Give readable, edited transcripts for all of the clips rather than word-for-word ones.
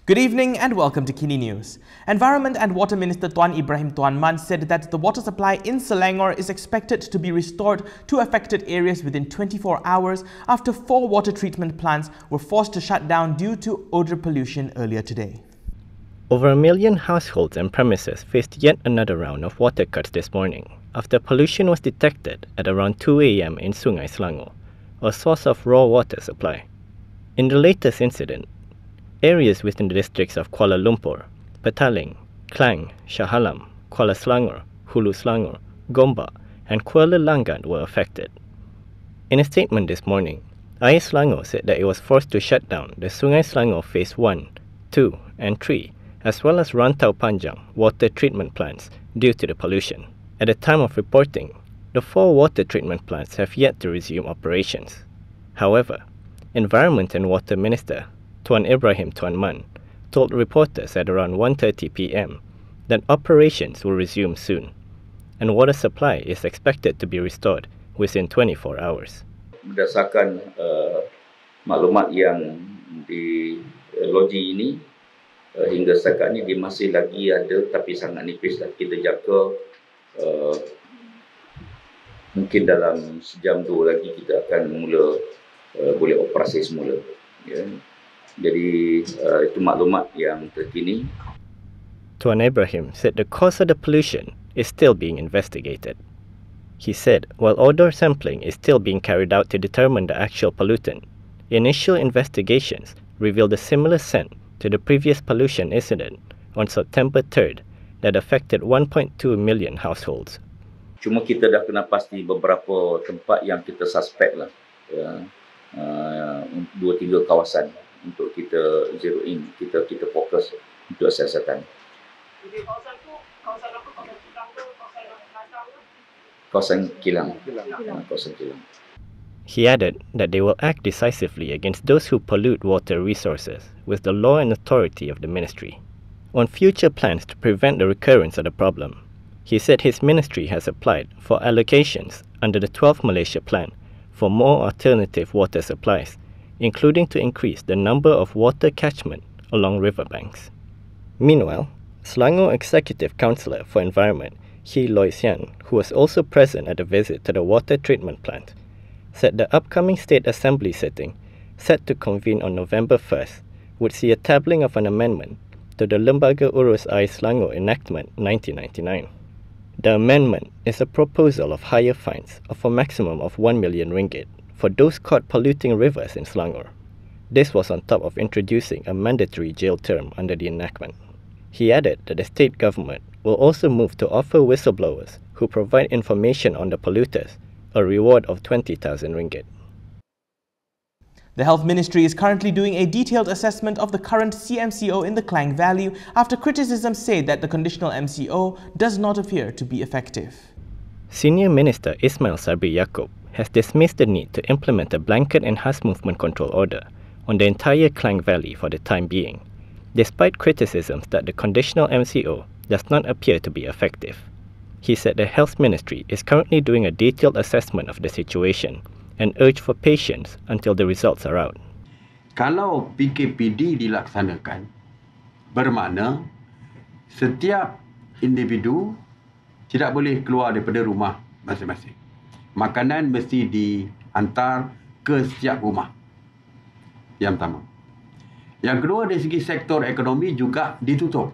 Good evening and welcome to Kini News. Environment and Water Minister Tuan Ibrahim said that the water supply in Selangor is expected to be restored to affected areas within 24 hours after 4 water treatment plants were forced to shut down due to odour pollution earlier today. Over 1 million households and premises faced yet another round of water cuts this morning after pollution was detected at around 2 a.m. in Sungai Selangor, a source of raw water supply. In the latest incident, areas within the districts of Kuala Lumpur, Petaling, Klang, Shah Alam, Kuala Selangor, Hulu Selangor, Gombak and Kuala Langat were affected. In a statement this morning, Air Selangor said that it was forced to shut down the Sungai Selangor Phase 1, 2 and 3 as well as Rantau Panjang water treatment plants due to the pollution. At the time of reporting, the 4 water treatment plants have yet to resume operations. However, Environment and Water Minister Tuan Ibrahim told reporters at around 1:30 p.m. that operations will resume soon, and water supply is expected to be restored within 24 hours. Berdasarkan maklumat yang diloji ini, hingga setakat ini dia masih lagi ada tapi sangat nipis lah. Kita jangka mungkin dalam sejam 2 lagi kita akan mula boleh operasi semula. Ya. Jadi itu maklumat yang terkini. Tuan Ibrahim said the cause of the pollution is still being investigated. He said while odor sampling is still being carried out to determine the actual pollutant, initial investigations revealed a similar scent to the previous pollution incident on September 3rd that affected 1.2 million households. Cuma kita dah kena pasti beberapa tempat yang kita suspek lah. Ya, 2-3 kawasan untuk kita zero in, kita fokus untuk siasatan. Jadi kawasan tu, kawasan apa? Kawasan Kilang ke? Kawasan Kelantan ke? Kawasan Kilang. Kawasan Kilang. He added that they will act decisively against those who pollute water resources with the law and authority of the ministry. On future plans to prevent the recurrence of the problem, he said his ministry has applied for allocations under the 12th Malaysia Plan for more alternative water supplies, including to increase the number of water catchment along riverbanks. Meanwhile, Selangor Executive Councillor for Environment, He Loy Sian, who was also present at the visit to the water treatment plant, said the upcoming State Assembly sitting, set to convene on November 1st, would see a tabling of an amendment to the Lembaga Urus Air Selangor Enactment 1999. The amendment is a proposal of higher fines of a maximum of 1 million ringgit for those caught polluting rivers in Selangor. This was on top of introducing a mandatory jail term under the enactment. He added that the state government will also move to offer whistleblowers who provide information on the polluters a reward of 20,000 ringgit. The Health Ministry is currently doing a detailed assessment of the current CMCO in the Klang Valley after criticism said that the conditional MCO does not appear to be effective. Senior Minister Ismail Sabri Yaakob has dismissed the need to implement a blanket enhanced movement control order on the entire Klang Valley for the time being, despite criticisms that the conditional MCO does not appear to be effective. He said the Health Ministry is currently doing a detailed assessment of the situation and urged for patience until the results are out. Kalau PKPD dilaksanakan, bermakna setiap individu tidak boleh keluar daripada rumah masing-masing. Makanan mesti dihantar ke setiap rumah. Yang pertama. Yang kedua, dari segi sektor ekonomi juga ditutup.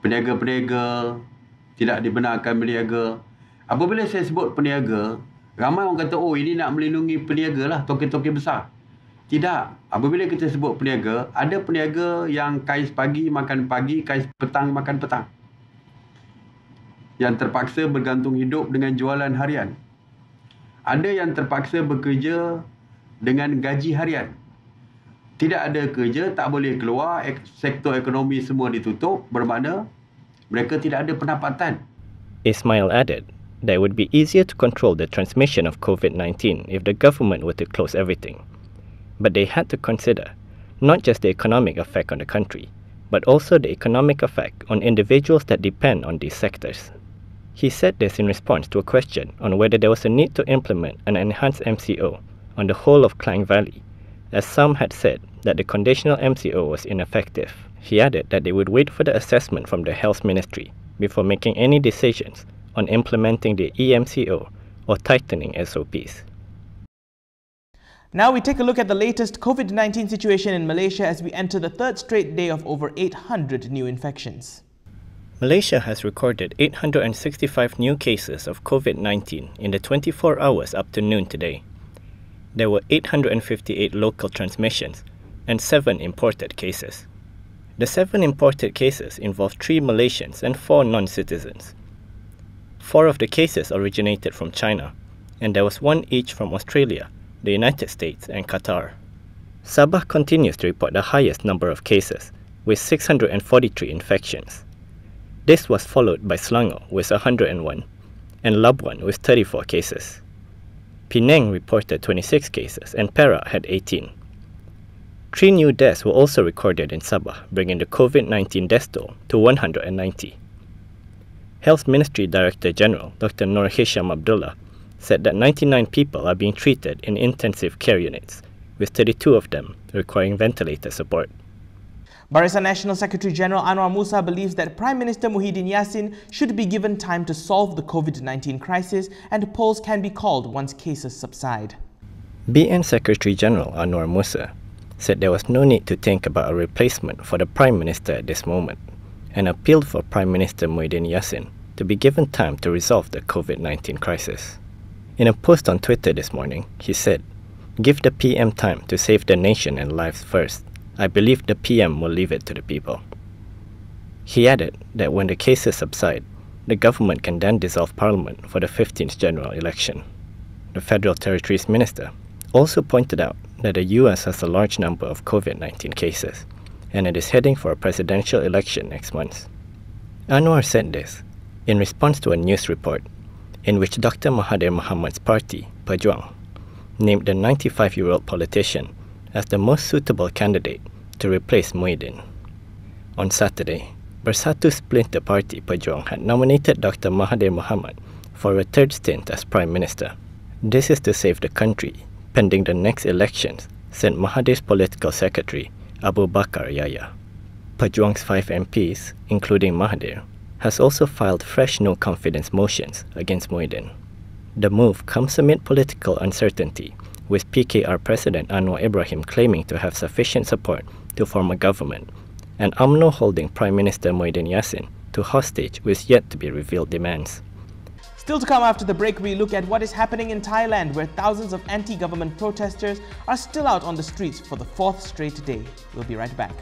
Peniaga-peniaga tidak dibenarkan berniaga. Apabila saya sebut peniaga, ramai orang kata, oh ini nak melindungi peniaga lah, toke-toke besar. Tidak. Apabila kita sebut peniaga, ada peniaga yang kais pagi makan pagi, kais petang makan petang. Yang terpaksa bergantung hidup dengan jualan harian. Ada yang terpaksa bekerja dengan gaji harian. Tidak ada kerja, tak boleh keluar, sektor ekonomi semua ditutup, bermakna mereka tidak ada pendapatan. Ismail added that it would be easier to control the transmission of COVID-19 if the government were to close everything. But they had to consider not just the economic effect on the country, but also the economic effect on individuals that depend on these sectors. He said this in response to a question on whether there was a need to implement an enhanced MCO on the whole of Klang Valley, as some had said that the conditional MCO was ineffective. He added that they would wait for the assessment from the Health Ministry before making any decisions on implementing the EMCO or tightening SOPs. Now we take a look at the latest COVID-19 situation in Malaysia as we enter the third straight day of over 800 new infections. Malaysia has recorded 865 new cases of COVID-19 in the 24 hours up to noon today. There were 858 local transmissions and 7 imported cases. The 7 imported cases involved 3 Malaysians and 4 non-citizens. 4 of the cases originated from China, and there was 1 each from Australia, the United States and Qatar. Sabah continues to report the highest number of cases, with 643 infections. This was followed by Selangor with 101 and Labuan with 34 cases. Penang reported 26 cases and Perak had 18. 3 new deaths were also recorded in Sabah, bringing the COVID-19 death toll to 190. Health Ministry Director General Dr. Nur Hisham Abdullah said that 99 people are being treated in intensive care units, with 32 of them requiring ventilator support. Barisan National Secretary General Anuar Musa believes that Prime Minister Muhyiddin Yassin should be given time to solve the COVID-19 crisis and polls can be called once cases subside. BN Secretary General Anuar Musa said there was no need to think about a replacement for the Prime Minister at this moment and appealed for Prime Minister Muhyiddin Yassin to be given time to resolve the COVID-19 crisis. In a post on Twitter this morning, he said, "Give the PM time to save the nation and lives first. I believe the PM will leave it to the people." He added that when the cases subside, the government can then dissolve Parliament for the 15th general election. The Federal Territories Minister also pointed out that the US has a large number of COVID-19 cases, and it is heading for a presidential election next month. Anwar said this in response to a news report in which Dr. Mahathir Mohamad's party, Pejuang, named the 95-year-old politician as the most suitable candidate to replace Muhyiddin. On Saturday, Bersatu Splinter Party Pejuang had nominated Dr. Mahathir Mohamad for a third stint as Prime Minister. This is to save the country pending the next elections, said Mahathir's political secretary, Abu Bakar Yahya. Pejuang's 5 MPs, including Mahathir, has also filed fresh no-confidence motions against Muhyiddin. The move comes amid political uncertainty, with PKR President Anuar Ibrahim claiming to have sufficient support to form a government, and UMNO holding Prime Minister Muhyiddin Yassin to hostage with yet to be revealed demands. Still to come after the break, we look at what is happening in Thailand, where thousands of anti-government protesters are still out on the streets for the 4th straight day. We'll be right back.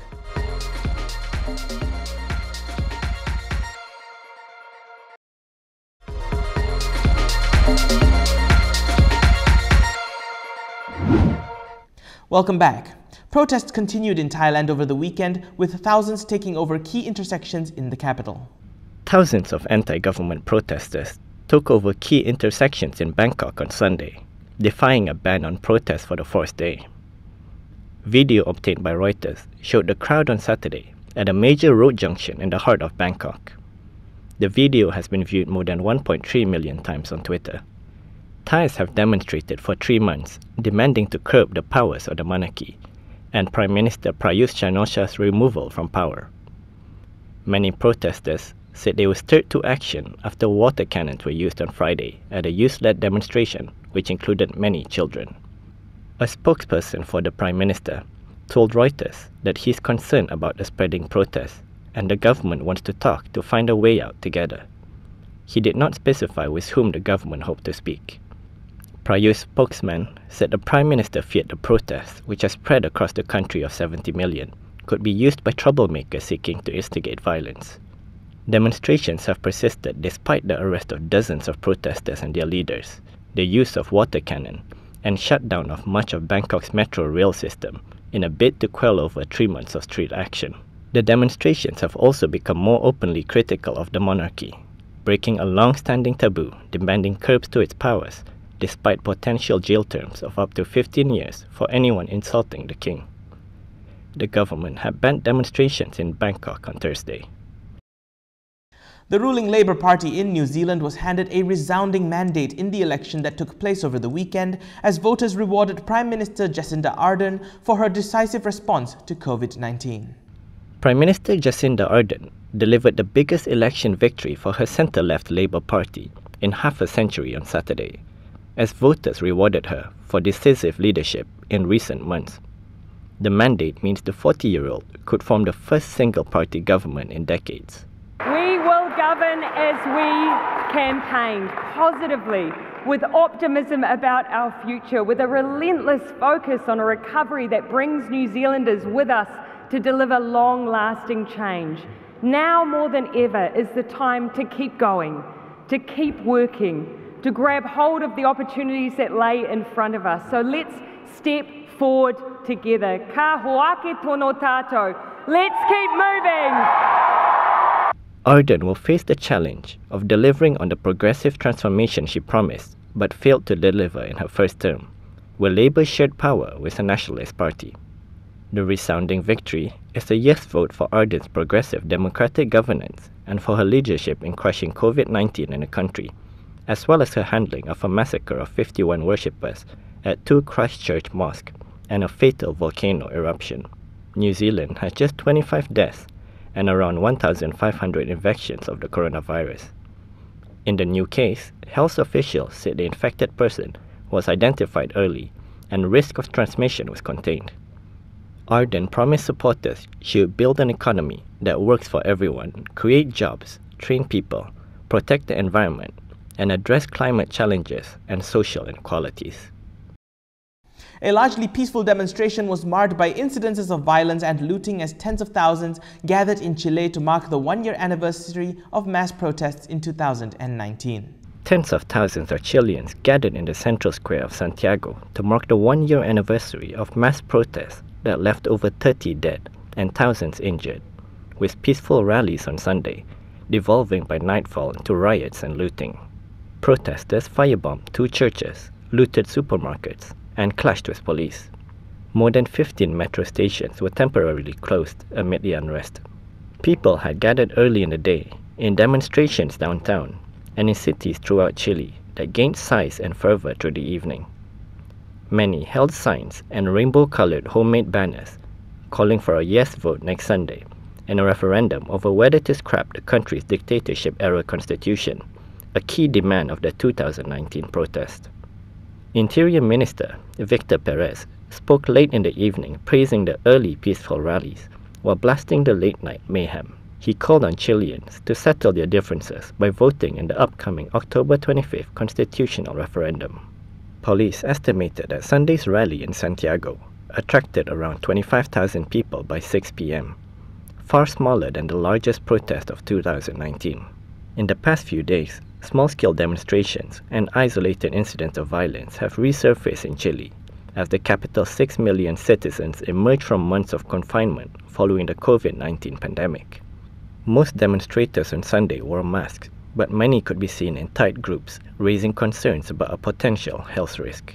Welcome back. Protests continued in Thailand over the weekend, with thousands taking over key intersections in the capital. Thousands of anti-government protesters took over key intersections in Bangkok on Sunday, defying a ban on protests for the 4th day. Video obtained by Reuters showed the crowd on Saturday at a major road junction in the heart of Bangkok. The video has been viewed more than 1.3 million times on Twitter. Thais have demonstrated for 3 months, demanding to curb the powers of the monarchy and Prime Minister Prayut Chan-o-cha's removal from power. Many protesters said they were stirred to action after water cannons were used on Friday at a youth-led demonstration which included many children. A spokesperson for the Prime Minister told Reuters that he's concerned about the spreading protests and the government wants to talk to find a way out together. He did not specify with whom the government hoped to speak. Prayut's spokesman said the Prime Minister feared the protests, which has spread across the country of 70 million, could be used by troublemakers seeking to instigate violence. Demonstrations have persisted despite the arrest of dozens of protesters and their leaders, the use of water cannon, and shutdown of much of Bangkok's metro rail system in a bid to quell over 3 months of street action. The demonstrations have also become more openly critical of the monarchy, breaking a long-standing taboo demanding curbs to its powers, despite potential jail terms of up to 15 years for anyone insulting the king. The government had banned demonstrations in Bangkok on Thursday. The ruling Labour Party in New Zealand was handed a resounding mandate in the election that took place over the weekend as voters rewarded Prime Minister Jacinda Ardern for her decisive response to COVID-19. Prime Minister Jacinda Ardern delivered the biggest election victory for her centre-left Labour Party in half a century on Saturday, as voters rewarded her for decisive leadership in recent months. The mandate means the 40-year-old could form the first single-party government in decades. We will govern as we campaign positively, with optimism about our future, with a relentless focus on a recovery that brings New Zealanders with us to deliver long-lasting change. Now more than ever is the time to keep going, to keep working, to grab hold of the opportunities that lay in front of us. So let's step forward together. Ka hoake tono tātou. Let's keep moving. Ardern will face the challenge of delivering on the progressive transformation she promised but failed to deliver in her first term, where Labour shared power with the Nationalist Party. The resounding victory is a yes vote for Ardern's progressive democratic governance and for her leadership in crushing COVID-19 in the country, as well as her handling of a massacre of 51 worshippers at 2 Christchurch mosques and a fatal volcano eruption. New Zealand has just 25 deaths and around 1,500 infections of the coronavirus. In the new case, health officials said the infected person was identified early and risk of transmission was contained. Ardern promised supporters she would build an economy that works for everyone, create jobs, train people, protect the environment, and address climate challenges and social inequalities. A largely peaceful demonstration was marred by incidences of violence and looting as tens of thousands gathered in Chile to mark the one-year anniversary of mass protests in 2019. Tens of thousands of Chileans gathered in the central square of Santiago to mark the one-year anniversary of mass protests that left over 30 dead and thousands injured, with peaceful rallies on Sunday, devolving by nightfall into riots and looting. Protesters firebombed 2 churches, looted supermarkets, and clashed with police. More than 15 metro stations were temporarily closed amid the unrest. People had gathered early in the day in demonstrations downtown and in cities throughout Chile that gained size and fervor through the evening. Many held signs and rainbow-colored homemade banners calling for a yes vote next Sunday and a referendum over whether to scrap the country's dictatorship-era constitution, a key demand of the 2019 protest. Interior Minister Victor Perez spoke late in the evening praising the early peaceful rallies while blasting the late-night mayhem. He called on Chileans to settle their differences by voting in the upcoming October 25th constitutional referendum. Police estimated that Sunday's rally in Santiago attracted around 25,000 people by 6 p.m., far smaller than the largest protest of 2019. In the past few days, small-scale demonstrations and isolated incidents of violence have resurfaced in Chile as the capital's 6 million citizens emerge from months of confinement following the COVID-19 pandemic. Most demonstrators on Sunday wore masks, but many could be seen in tight groups, raising concerns about a potential health risk.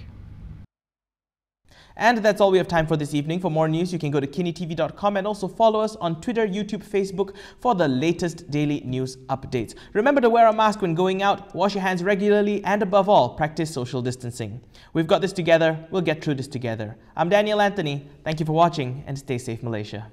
And that's all we have time for this evening. For more news, you can go to KiniTV.com and also follow us on Twitter, YouTube, Facebook for the latest daily news updates. Remember to wear a mask when going out, wash your hands regularly, and above all, practice social distancing. We've got this together. We'll get through this together. I'm Daniel Anthony. Thank you for watching and stay safe, Malaysia.